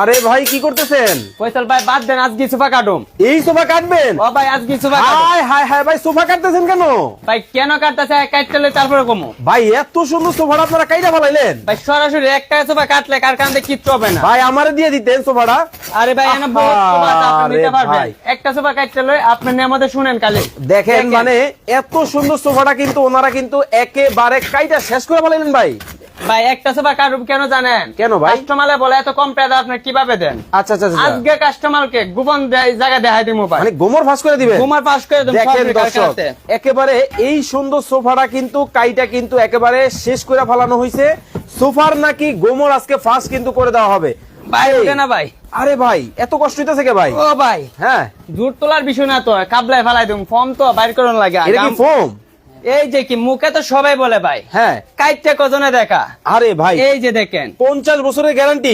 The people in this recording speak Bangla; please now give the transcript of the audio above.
আরে ভাই কি করতেছেন? ফয়সাল ভাই বাদ দেন, আজকে সোফা কাটুম। এই সোফা কাটবেন? ও ভাই আজকে সোফা কাটুম। হাই হাই হাই ভাই সোফা কাটতেছেন কেন? ভাই কেন কাটতেছে কাটলে তারপরে কমো। ভাই এত সুন্দর সোফাটা আপনারা কাইটা ফেলাইলেন? ভাই সরাসরি একটা সোফা কাটলে কারখানাতে কিচ্ছু হবে না। ভাই আমারে দিয়ে দিতেন সোফাটা। আরে ভাই এনে বহুত সোফা আছে, আপনি নিতে আরে পারবেন। ভাই। একটা সোফা কাটলে আপনি আমাদের শুনেন কালে। দেখেন মানে এত সুন্দর সোফাটা কিন্তু ওনারা কিন্তু একেবারে কাইটা শেষ করে ফেলাইলেন ভাই। ভাই একটা সোফা কাটুম কেন জানেন? কেন ভাই? কাস্টমারে বলে এত কম প্রাইস আপনি কিভাবে দেন? আচ্ছা আচ্ছা আচ্ছা। আজকে কাস্টমারকে গোপন জায়গা দেখাই দিমু ভাই। মানে গোমর ফাঁস করে দিবেন? গোমার পাস করে দেন দেখেন সরাসরি দর্শক কারখানাতে। একেবারে এই সুন্দর সোফাটা কিন্তু কাইটা কিন্তু একেবারে শেষ করে ফেলানো হয়েছে। সোফার নাকি গোমর আজকে ফাঁস কিন্তু করে দেওয়া হবে। ভাই ওঠে না ভাই। আরে ভাই এত কষ্ট হইতেছে কে ভাই? ও ভাই হ্যাঁ জোর তোলার বিষয় না তো, কাবলায় ফেলাই দিম, ফর্ম তো বাইর করন লাগে। এটা কি ফোম? এই যে কি মুখে তো সবাই বলে ভাই, হ্যাঁ কাইটটা কজনে দেখা। আরে ভাই এই যে দেখেন 50 বছরের গ্যারান্টি।